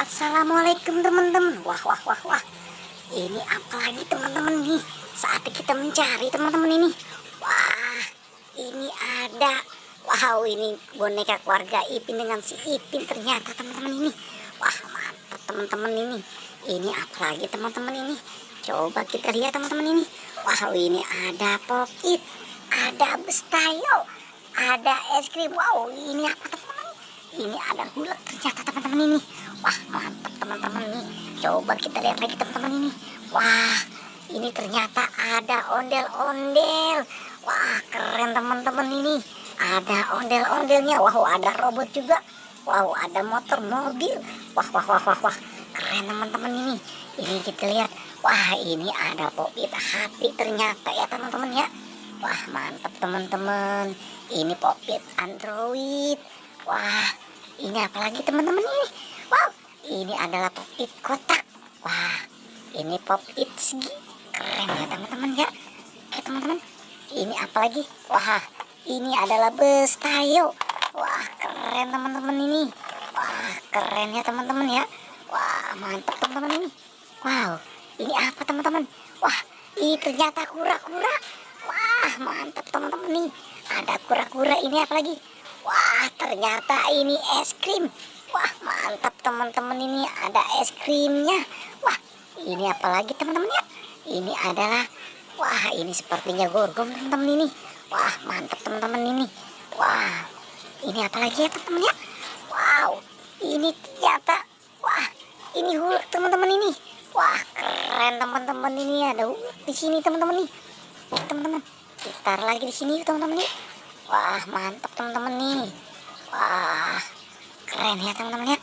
Assalamualaikum teman-teman. Wah, wah, wah, wah. Ini apa lagi teman-teman nih? Saatnya kita mencari teman-teman ini. Wah, ini ada. Wow, ini boneka keluarga Ipin dengan si Ipin ternyata teman-teman ini. Wah, mantap teman-teman ini. Ini apa lagi teman-teman ini? Coba kita lihat teman-teman ini. Wow, ini ada Pop-It, ada Bestayo, ada es krim. Wow, ini apa teman-teman? Ini ada gula ternyata teman-teman ini. Wah, mantap teman-teman nih. Coba kita lihat lagi teman-teman ini. Wah, ini ternyata ada ondel-ondel. Wah, keren teman-teman ini. Ada ondel-ondelnya. Wow, ada robot juga. Wow, ada motor mobil. Wah, wah, wah, wah, wah. Keren teman-teman ini. Ini kita lihat. Wah, ini ada Pop-It hati ternyata ya teman-teman ya. Wah, mantap teman-teman. Ini Pop-It Android. Wah, ini apa lagi teman-teman ini? Wow, ini adalah Pop-It kotak. Wah, ini Pop-It segi. Keren ya teman-teman ya. Oke teman-teman, ini apa lagi? Wah, ini adalah Bestayo. Wah, keren teman-teman ini. Wah, keren ya teman-teman ya. Wah, mantap teman-teman ini. Wow, ini apa teman-teman? Wah, ini ternyata kura-kura. Wah, mantap teman-teman nih. Ada kura-kura, ini apa lagi? Wah, ternyata ini es krim. Wah, mantap teman-teman ini, ada es krimnya. Wah, ini apa lagi teman-teman ya? Ini adalah, wah, ini sepertinya gorgong teman-teman ini. Wah, mantap teman-teman ini. Wah, ini apa lagi ya teman-teman ya? Wow, ini ternyata, wah, ini Hulk teman-teman ini. Wah, keren teman-teman ini, ada Hulk di sini teman-teman nih. Teman-teman, kita taruh lagi di sini teman-teman nih. Wah, mantap teman-teman nih. Wah, keren ya teman-teman ya.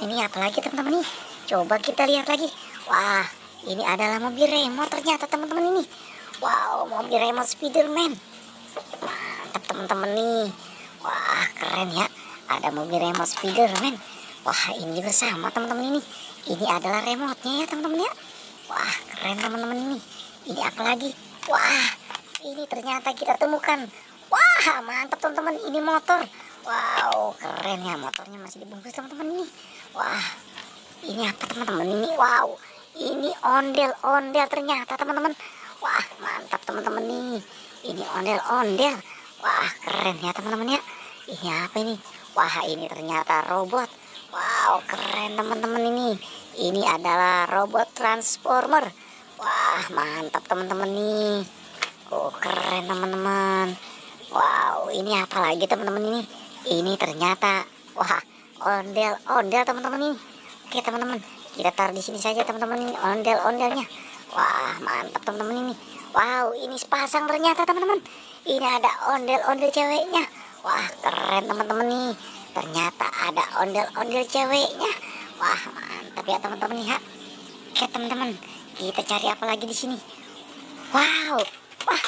Ini apa lagi teman-teman nih? Coba kita lihat lagi. Wah, ini adalah mobil remote ternyata teman-teman ini. Wow, mobil remote Spiderman. Mantap teman-teman nih. Wah, keren ya. Ada mobil remote Spiderman. Wah, ini juga sama teman-teman ini. Ini adalah remote-nya ya teman-teman ya. Wah, keren teman-teman ini. Ini apa lagi? Wah, ini ternyata kita temukan. Wah, mantap teman-teman. Ini motor. Wow, keren ya, motornya masih dibungkus teman-teman ini. Wah, ini apa teman-teman ini? Wow, ini ondel-ondel ternyata teman-teman. Wah, mantap teman-teman nih. Ini ondel-ondel. Wah, keren ya teman-teman ya. Ini apa ini? Wah, ini ternyata robot. Wow, keren teman-teman ini. Ini adalah robot transformer. Wah, mantap teman-teman nih. Oh, keren teman-teman. Wow, ini apa lagi teman-teman ini? Ini ternyata, wah, ondel-ondel teman-teman ini. Oke teman-teman, kita taruh di sini saja teman-teman ini ondel-ondelnya. Wah, mantap teman-teman ini. Wow, ini sepasang ternyata teman-teman. Ini ada ondel-ondel ceweknya. Wah, keren teman-teman nih. Ternyata ada ondel-ondel ceweknya. Wah, mantap ya teman-teman nih ya. Oke teman-teman, kita cari apa lagi di sini? Wow, wah,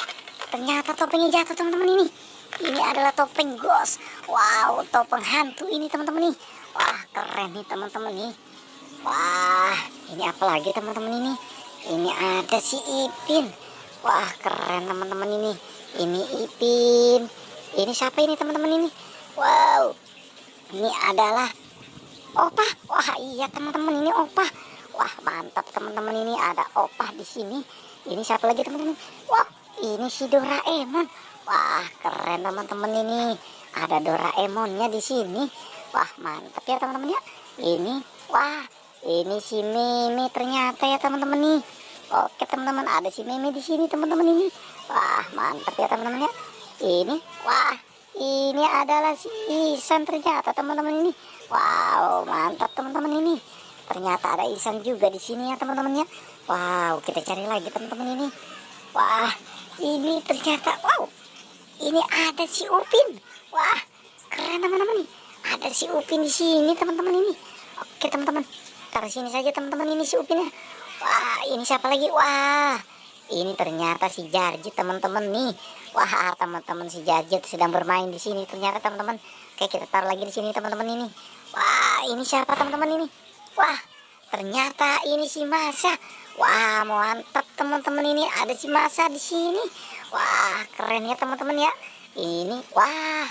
ternyata topengnya jatuh teman-teman ini. Ini adalah topeng ghost. Wow, topeng hantu ini teman-teman nih. Wah, keren nih teman-teman nih. Wah, ini apa lagi teman-teman ini? Ini ada si Ipin. Wah, keren teman-teman ini. Ini Ipin. Ini siapa ini teman-teman ini? Wow, ini adalah Opa. Wah, iya teman-teman, ini Opa. Wah, mantap teman-teman ini, ada Opa di sini. Ini siapa lagi teman-teman? Wah, ini si Doraemon. Wah, keren teman-teman ini. Ada Doraemonnya di sini. Wah, mantap ya teman-teman ya. Ini, wah, ini si Mimi ternyata ya teman-teman nih. Oke teman-teman, ada si Mimi di sini teman-teman ini. Wah, mantap ya teman-teman ya. Ini, wah, ini adalah si Isan ternyata teman-teman ini. Wow, mantap teman-teman ini. Ternyata ada Isan juga di sini ya teman-teman ya. Wow, kita cari lagi teman-teman ini. Wah, ini ternyata, wow, ini ada si Upin. Wah, keren teman-teman nih. Ada si Upin di sini teman-teman ini. Oke teman-teman, taruh sini saja teman-teman ini si Upinnya. Wah, ini siapa lagi? Wah, ini ternyata si Jarjit teman-teman nih. Wah, teman-teman, si Jarjit sedang bermain di sini ternyata teman-teman. Oke, kita taruh lagi di sini teman-teman ini. Wah, ini siapa teman-teman ini? Wah, ternyata ini si Masa. Wah, mantap teman-teman ini, ada si Masa di sini. Wah, keren ya teman-teman ya. Ini, wah,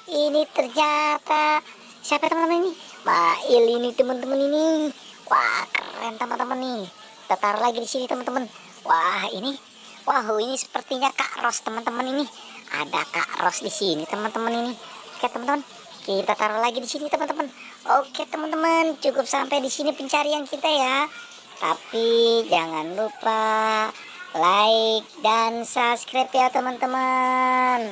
ini ternyata siapa teman-teman ini? Ismail ini teman-teman ini. Wah, keren teman-teman nih. Kita taruh lagi di sini teman-teman. Wah, ini sepertinya Kak Ros teman-teman ini. Ada Kak Ros di sini teman-teman ini. Oke teman-teman, kita taruh lagi di sini teman-teman. Oke teman-teman, cukup sampai di sini pencarian kita ya. Tapi jangan lupa like dan subscribe ya teman-teman.